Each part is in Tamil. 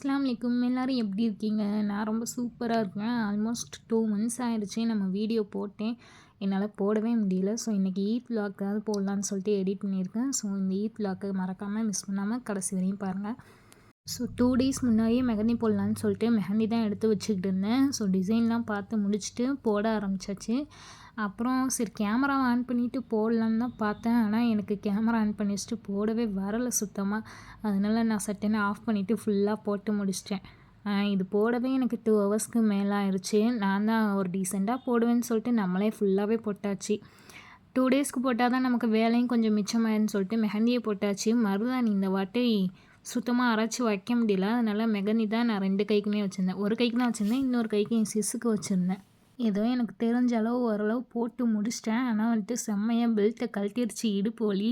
அஸ்ஸலாமு அலைக்கும். எல்லாரும் எப்படி இருக்கீங்க? நான் ரொம்ப சூப்பரா இருக்கேன். ஆல்மோஸ்ட் 2 மந்த்ஸ் ஆயிடுச்சு நம்ம வீடியோ போட்டேன். என்னால போடவே முடியல. ஸோ இன்றைக்கி ஈத் விலாக்காவது போடலான்னு சொல்லிட்டு எடிட் பண்ணியிருக்கேன். ஸோ இந்த ஈத் விலாக்கை மறக்காமல் மிஸ் பண்ணாமல் கடைசி வரையும் பாருங்கள். ஸோ 2 டேஸ் முன்னாடியே மெஹந்தி போடலான்னு சொல்லிட்டு மெஹந்தி தான் எடுத்து வச்சுக்கிட்டு இருந்தேன். ஸோ டிசைன்லாம் பார்த்து முடிச்சுட்டு போட ஆரம்பிச்சாச்சு. அப்புறம் சரி கேமரா ஆன் பண்ணிவிட்டு போடலான்னு தான் பார்த்தேன். ஆனால் எனக்கு கேமரா ஆன் பண்ணி வச்சுட்டு போடவே வரலை சுத்தமாக. அதனால நான் சட்டுன்னு ஆஃப் பண்ணிவிட்டு ஃபுல்லாக போட்டு முடிச்சிட்டேன். இது போடவே எனக்கு 2 ஹவர்ஸ்க்கு மேலே ஆயிடுச்சு. நான் தான் ஒரு டீசெண்டாக போடுவேன்னு சொல்லிட்டு நம்மளே ஃபுல்லாகவே போட்டாச்சு. 2 டேஸ்க்கு போட்டால் தான் நமக்கு வேலையும் கொஞ்சம் மிச்சமாயிருன்னு சொல்லிட்டு மெஹந்தியை போட்டாச்சு. மருதாணி இந்த வாட்டி சுத்தமாக அரைச்சி வைக்க முடியல. அதனால் மெஹந்தி தான் நான் 2 கைக்குமே வச்சுருந்தேன். ஒரு கைக்கு தான் வச்சுருந்தேன், இன்னொரு கைக்கு என் சிஸ்ஸுக்கு வச்சுருந்தேன். ஏதோ எனக்கு தெரிஞ்ச அளவு ஓரளவு போட்டு முடிச்சிட்டேன். ஆனால் வந்துட்டு செம்மையாக பெல்ட்டை கழட்டிடுச்சு, இடுப்பு வலி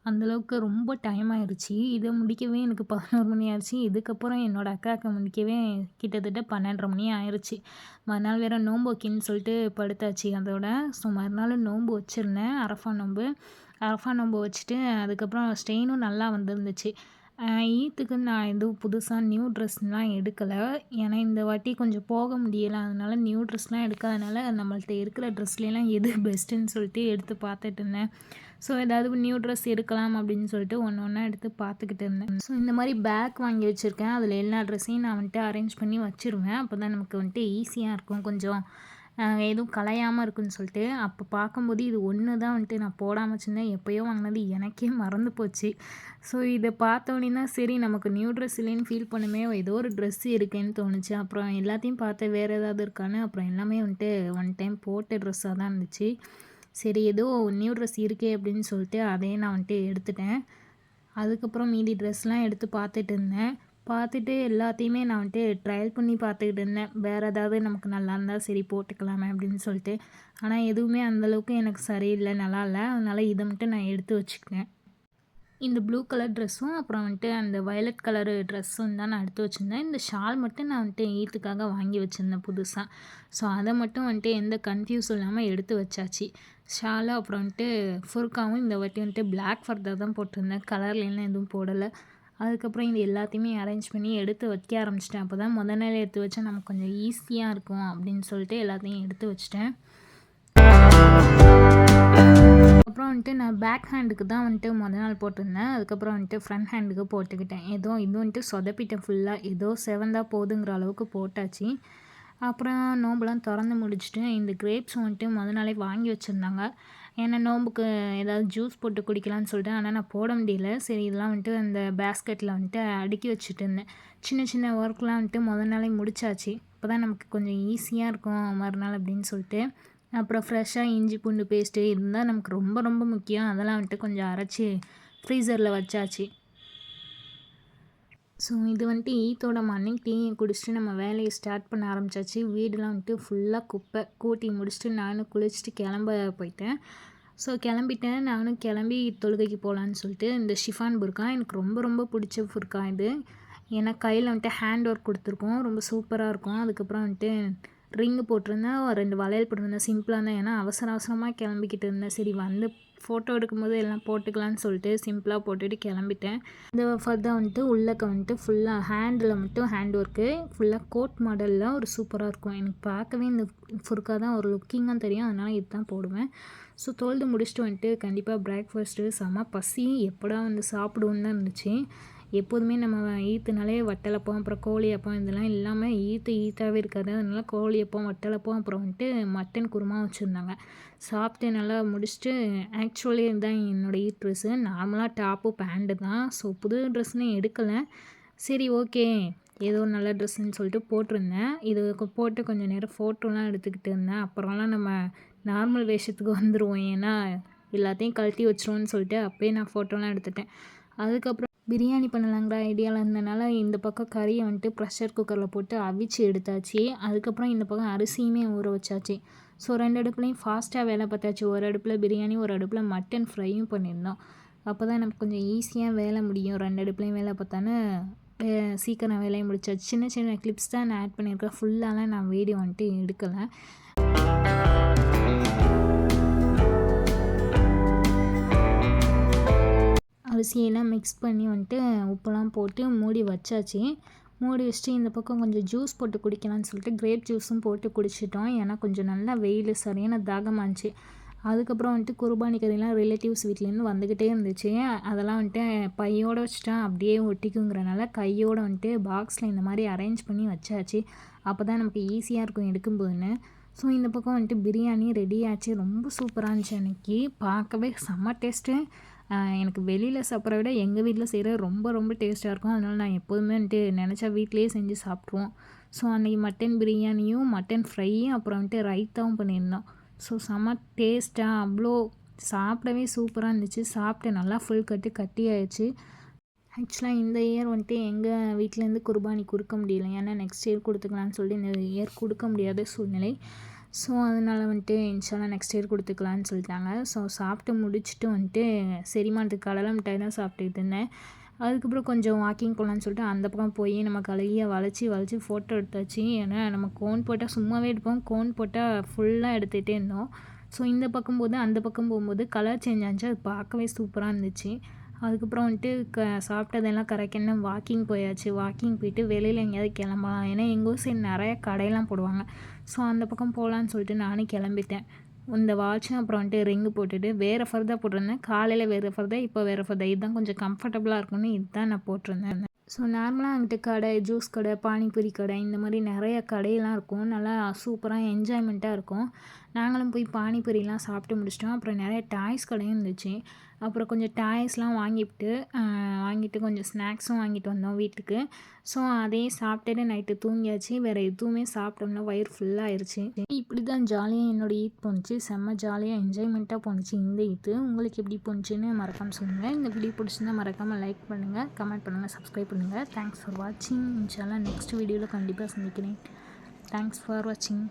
அந்தளவுக்கு ரொம்ப டைம் ஆயிடுச்சு. இதை முடிக்கவே எனக்கு 11 மணி ஆயிடுச்சு. இதுக்கப்புறம் என்னோடய அக்காவுக்கு முடிக்கவே கிட்டத்தட்ட 12:30 மணி ஆயிடுச்சு. மறுநாள் வேறு நோன்பு வைக்கின்னு சொல்லிட்டு படுத்தாச்சு அதோட. ஸோ மறுநாள் நோன்பு வச்சுருந்தேன், அரஃபா நோன்பு. அரஃபா நோன்பு வச்சுட்டு அதுக்கப்புறம் ஸ்டெயினும் நல்லா வந்துருந்துச்சு. ஈத்துக்கு நான் எதுவும் புதுசாக நியூ ட்ரெஸ்லாம் எடுக்கலை. ஏன்னா இந்த வாட்டி கொஞ்சம் போக முடியலை. அதனால நியூ ட்ரெஸ்லாம் எடுக்காதனால நம்மள்ட்ட இருக்கிற ட்ரெஸ்லாம் எது பெஸ்ட்டுன்னு சொல்லிட்டு எடுத்து பார்த்துட்டு இருந்தேன். ஸோ ஏதாவது நியூ ட்ரெஸ் எடுக்கலாம் அப்படின்னு சொல்லிட்டு ஒன்று ஒன்றா எடுத்து பார்த்துக்கிட்டு இருந்தேன். ஸோ இந்த மாதிரி பேக் வாங்கி வச்சுருக்கேன். அதில் எல்லா ட்ரெஸ்ஸையும் நான் வந்துட்டு அரேஞ்ச் பண்ணி வச்சுருவேன். அப்போ தான் நமக்கு வந்துட்டு ஈஸியாக இருக்கும், கொஞ்சம் எதுவும் கலையாமல் இருக்குன்னு சொல்லிட்டு. அப்போ பார்க்கும்போது இது ஒன்று தான் வந்துட்டு நான் போடாமல் வச்சுருந்தேன். எப்போயோ வாங்கினது எனக்கே மறந்து போச்சு. ஸோ இதை பார்த்தோன்னே தான் சரி நமக்கு நியூ ட்ரெஸ் இல்லைன்னு ஃபீல் பண்ணுமே, ஏதோ ஒரு ட்ரெஸ்ஸு இருக்கேன்னு தோணுச்சு. அப்புறம் எல்லாத்தையும் பார்த்து வேறு ஏதாவது இருக்கான்னு அப்புறம் எல்லாமே வந்துட்டு ஒன் டைம் போட்ட ட்ரெஸ்ஸாக தான் இருந்துச்சு. சரி ஏதோ நியூ ட்ரெஸ் இருக்கே அப்படின்னு சொல்லிட்டு அதையே நான் வந்துட்டு எடுத்துட்டேன். அதுக்கப்புறம் மீதி ட்ரெஸ்லாம் எடுத்து பார்த்துட்டு இருந்தேன். பார்த்துட்டு எல்லாத்தையுமே நான் வந்துட்டு ட்ரையல் பண்ணி பார்த்துக்கிட்டு இருந்தேன். வேறு ஏதாவது நமக்கு நல்லா இருந்தால் சரி போட்டுக்கலாமே அப்படின்னு சொல்லிட்டு. ஆனால் எதுவுமே அந்தளவுக்கு எனக்கு சரியில்லை, நல்லா இல்லை. அதனால் இதை மட்டும் நான் எடுத்து வச்சுக்கிட்டேன். இந்த ப்ளூ கலர் ட்ரெஸ்ஸும் அப்புறம் வந்துட்டு அந்த வயலட் கலரு ட்ரெஸ்ஸும் தான் நான் எடுத்து வச்சுருந்தேன். இந்த ஷால் மட்டும் நான் வந்துட்டு ஈத்துக்காக வாங்கி வச்சுருந்தேன் புதுசாக. ஸோ அதை மட்டும் வந்துட்டு எந்த கன்ஃபியூஸும் இல்லாமல் எடுத்து வச்சாச்சு. ஷாலும் அப்புறம் வந்துட்டு ஃபுர்காவும் இந்த வாட்டி வந்துட்டு பிளாக் ஃபர்தா தான் போட்டிருந்தேன், கலர்லாம் எதுவும் போடலை. அதுக்கப்புறம் இது எல்லாத்தையுமே அரேஞ்ச் பண்ணி எடுத்து வைக்க ஆரம்பிச்சிட்டேன். அப்போ தான் முத நாள் எடுத்து வச்சா நமக்கு கொஞ்சம் ஈஸியாக இருக்கும் அப்படின்னு சொல்லிட்டு எல்லாத்தையும் எடுத்து வச்சிட்டேன். அப்புறம் வந்துட்டு நான் பேக் ஹேண்டுக்கு தான் வந்துட்டு மொதல் நாள் போட்டிருந்தேன். அதுக்கப்புறம் வந்துட்டு ஃப்ரண்ட் ஹேண்டுக்கு போட்டுக்கிட்டேன். இது வந்துட்டு சொதப்பிட்டேன் ஃபுல்லாக. ஏதோ செவந்தா போதுங்கிற அளவுக்கு போட்டாச்சு. அப்புறம் நோம்புலாம் திறந்து முடிச்சுட்டு இந்த கிரேப்ஸ் வந்துட்டு மொதல் நாளே வாங்கி வச்சுருந்தாங்க. ஏன்னா நோம்புக்கு ஏதாவது ஜூஸ் போட்டு குடிக்கலான்னு சொல்லிட்டு. ஆனால் நான் போட முடியல. சரி இதெல்லாம் வந்துட்டு அந்த பேஸ்கெட்டில் வந்துட்டு அடுக்கி வச்சுட்டு இருந்தேன். சின்ன சின்ன ஒர்க்லாம் வந்துட்டு மொதல் நாளே முடிச்சாச்சு. அப்போ தான் நமக்கு கொஞ்சம் ஈஸியாக இருக்கும் மறுநாள் அப்படின்னு சொல்லிட்டு. அப்புறம் ஃப்ரெஷ்ஷாக இஞ்சி பூண்டு பேஸ்ட்டு இருந்தால் நமக்கு ரொம்ப ரொம்ப முக்கியம். அதெல்லாம் வந்துட்டு கொஞ்சம் அரைச்சி ஃப்ரீசரில் வச்சாச்சு. ஸோ இது வந்துட்டு ஈத்தோட மார்னிங் டீயை குடிச்சிட்டு நம்ம வேலையை ஸ்டார்ட் பண்ண ஆரம்பித்தாச்சு. வீடெலாம் வந்துட்டு ஃபுல்லாக குப்பை கூட்டி முடிச்சுட்டு நானும் குளிச்சுட்டு கிளம்ப போயிட்டேன். ஸோ கிளம்பிட்டேன். நானும் கிளம்பி தொழுகைக்கு போகலான்னு சொல்லிட்டு. இந்த ஷிஃபான் புர்கா எனக்கு ரொம்ப ரொம்ப பிடிச்ச புர்கா இது. ஏன்னா கையில் வந்துட்டு ஹேண்ட் ஒர்க் கொடுத்துருக்கோம், ரொம்ப சூப்பராக இருக்கும். அதுக்கப்புறம் வந்துட்டு ரிங்கு போட்டிருந்தேன், 2 வளையல் போட்டிருந்தேன். சிம்பிளாக தான், ஏன்னா அவசரமாக கிளம்பிக்கிட்டு இருந்தேன். சரி வந்து ஃபோட்டோ எடுக்கும்போது எல்லாம் போட்டுக்கலான்னு சொல்லிட்டு சிம்பிளாக போட்டுட்டு கிளம்பிட்டேன். இந்த ஃபர்தா வந்துட்டு உள்ளக்க வந்துட்டு ஃபுல்லாக ஹேண்டில் மட்டும் ஹேண்ட் ஒர்க்கு ஃபுல்லாக கோட் மாடலில் ஒரு சூப்பராக இருக்கும். எனக்கு பார்க்கவே இந்த ஃபுர்கா தான் ஒரு லுக்கிங்காக தெரியும். அதனால் இது தான் போடுவேன். ஸோ தொழுது முடிச்சுட்டு வந்துட்டு கண்டிப்பாக பிரேக்ஃபாஸ்ட்டு செம்ம பசி, எப்படா வந்து சாப்பிடுவோன்னு தான் இருந்துச்சு. எப்போதுமே நம்ம ஈத்துனாலே வட்டலப்பம் அப்புறம் கோழியப்பம் இதெல்லாம் இல்லாமல் ஈத்தாகவே இருக்காது. அதனால கோழியப்பம் வட்டலப்பம் அப்புறம் வந்துட்டு மட்டன் குருமா வச்சுருந்தாங்க. சாப்பிட்டு நல்லா முடிச்சுட்டு ஆக்சுவலி இதுதான் என்னோடய ஈத் ட்ரெஸ்ஸு. நார்மலாக டாப்பு பேண்ட்டு தான். ஸோ புது ட்ரெஸ்ன்னு எடுக்கலை. சரி ஓகே ஏதோ நல்ல ட்ரெஸ்ஸுன்னு சொல்லிட்டு போட்டிருந்தேன். இது போட்டு கொஞ்சம் நேரம் ஃபோட்டோலாம் எடுத்துக்கிட்டு இருந்தேன். அப்புறம்லாம் நம்ம நார்மல் வேஷத்துக்கு வந்துடுவோம், ஏன்னா எல்லாத்தையும் கழட்டி வச்சிருவோன்னு சொல்லிட்டு அப்போயே நான் ஃபோட்டோலாம் எடுத்துட்டேன். அதுக்கப்புறம் பிரியாணி பண்ணலாங்கிற ஐடியாவில் இருந்தனால இந்த பக்கம் கறியை வந்துட்டு ப்ரெஷர் குக்கரில் போட்டு அவிச்சு எடுத்தாச்சு. அதுக்கப்புறம் இந்த பக்கம் அரிசியுமே ஊற வச்சாச்சு. ஸோ 2 அடுப்புலையும் ஃபாஸ்ட்டாக வேலை பார்த்தாச்சு. ஒரு அடுப்பில் பிரியாணி, ஒரு அடுப்பில் மட்டன் ஃப்ரையும் பண்ணியிருந்தோம். அப்போ தான் நமக்கு கொஞ்சம் ஈஸியாக வேலை முடியும். 2 அடுப்புலையும் வேலை பார்த்தான்னு சீக்கிரம் வேலையை முடிச்சாச்சு. சின்ன சின்ன கிளிப்ஸ் தான் நான் ஆட் பண்ணியிருக்கேன். ஃபுல்லாலாம் நான் வீடியோ வந்துட்டு எடுக்கலை. அரிசியெல்லாம் மிக்ஸ் பண்ணி வந்துட்டு உப்பெல்லாம் போட்டு மூடி வச்சாச்சு. மூடி வச்சுட்டு இந்த பக்கம் கொஞ்சம் ஜூஸ் போட்டு குடிக்கலாம்னு சொல்லிட்டு கிரேப் ஜூஸும் போட்டு குடிச்சிட்டோம். ஏன்னா கொஞ்சம் நல்லா வெயில் சரியான தாகமாக இருந்துச்சு. அதுக்கப்புறம் வந்துட்டு குர்பானி கறிலாம் ரிலேட்டிவ்ஸ் வீட்லேருந்து வந்துக்கிட்டே இருந்துச்சு. அதெல்லாம் வந்துட்டு பையோடு வச்சுட்டா அப்படியே ஒட்டிக்குங்கிறனால கையோடு வந்துட்டு பாக்ஸில் இந்த மாதிரி அரேஞ்ச் பண்ணி வச்சாச்சு. அப்போ தான் நமக்கு ஈஸியாக இருக்கும் எடுக்கும்போதுன்னு. ஸோ இந்த பக்கம் வந்துட்டு பிரியாணி ரெடி ஆச்சு. ரொம்ப சூப்பராக இருந்துச்சு அன்றைக்கி. பார்க்கவே செம்ம டேஸ்ட்டு. எனக்கு வெளியில் சாப்பிட்றத விட எங்கள் வீட்டில் செய்கிறது ரொம்ப ரொம்ப டேஸ்ட்டாக இருக்கும். அதனால நான் எப்போதுமே வந்துட்டு நினச்சா வீட்டிலேயே செஞ்சு சாப்பிட்ருவோம். ஸோ அன்றைக்கி மட்டன் பிரியாணியும் மட்டன் ஃப்ரையும் அப்புறம் வந்துட்டு ரைத்தாவும் பண்ணியிருந்தோம். ஸோ செம்ம டேஸ்ட்டாக அவ்வளோ சாப்பிடவே சூப்பராக இருந்துச்சு. சாப்பிட்டு நல்லா ஃபுல் கட்டி ஆயிடுச்சு. ஆக்சுவலாக இந்த இயர் வந்துட்டு எங்கள் வீட்டிலேருந்து குர்பானி கொடுக்க முடியல. ஏன்னா நெக்ஸ்ட் இயர் கொடுத்துக்கலான்னு சொல்லி இந்த இயர் கொடுக்க முடியாத சூழ்நிலை. ஸோ அதனால் வந்துட்டு இன்ஷால்லா நெக்ஸ்ட் இயர் கொடுத்துக்கலான்னு சொல்லிட்டாங்க. ஸோ சாப்பிட்டு முடிச்சுட்டு வந்துட்டு செரிமானத்துக்கு கடலை மிட்டாய் தான் சாப்பிட்டுட்டு இருந்தேன். அதுக்கப்புறம் கொஞ்சம் வாக்கிங் போகலான்னு சொல்லிட்டு அந்த பக்கம் போய் நம்ம கழுவியை வளைச்சி ஃபோட்டோ எடுத்தாச்சு. ஏன்னா நம்ம கோன் போட்டால் சும்மாவே எடுப்போம், கோன் போட்டால் ஃபுல்லாக எடுத்துகிட்டே இருந்தோம். ஸோ இந்த பக்கம் போது அந்த பக்கம் போகும்போது கலர் சேஞ்ச் ஆச்சு. அது பார்க்கவே சூப்பராக இருந்துச்சு. அதுக்கப்புறம் வந்துட்டு சாப்பிட்டதெல்லாம் கரெக்டான வாக்கிங் போயாச்சு. வாக்கிங் போயிட்டு வெளியில் எங்கேயாவது கிளம்பலாம். ஏன்னா எங்கள் ஊர் சைடு நிறையா கடையெல்லாம் போடுவாங்க. ஸோ அந்த பக்கம் போகலான்னு சொல்லிட்டு நானும் கிளம்பிட்டேன். இந்த வாட்சும் அப்புறம் வந்துட்டு ரிங்கு போட்டுட்டு வேறு ஃபர்தா போட்டிருந்தேன். காலையில் வேறு ஃபர்தா, இப்போ வேறு ஃபர்தா. இதுதான் கொஞ்சம் கம்ஃபர்டபுளாக இருக்கும்னு இதுதான் நான் போட்டிருந்தேன். ஸோ நார்மலாக அங்கிட்டு கடை, ஜூஸ் கடை, பானிபூரி கடை இந்த மாதிரி நிறைய கடையெல்லாம் இருக்கும். நல்லா சூப்பராக என்ஜாய்மெண்ட்டாக இருக்கும். நாங்களும் போய் பானிபூரிலாம் சாப்பிட்டு முடிச்சிட்டோம். அப்புறம் நிறைய டாய்ஸ் கடையும் இருந்துச்சு. அப்புறம் கொஞ்சம் டாய்ஸ்லாம் வாங்கிட்டு கொஞ்சம் ஸ்நாக்ஸும் வாங்கிட்டு வந்தோம் வீட்டுக்கு. ஸோ அதையும் சாப்பிட்டுட்டு நைட்டு தூங்கியாச்சு. வேறு எதுவுமே சாப்பிட்டோம்னா வயிறு ஃபுல்லாகிருச்சு. இப்படி தான் ஜாலியாக என்னோடய ஈத் போணுச்சு. செம்ம ஜாலியாக என்ஜாய்மெண்ட்டாக போணுச்சு இந்த ஈத்து. உங்களுக்கு எப்படி போணுச்சுன்னு மறக்காமல் சொல்லுங்கள். இந்த வீடியோ பிடிச்சிருந்தா மறக்காமல் லைக் பண்ணுங்கள், கமெண்ட் பண்ணுங்கள், சப்ஸ்கிரைப் பண்ணுங்கள். தேங்க்ஸ் ஃபார் வாட்சிங். இன்ஷால்லா நெக்ஸ்ட் வீடியோவில் கண்டிப்பாக சந்திக்கிறேன். தேங்க்ஸ் ஃபார் வாட்சிங்.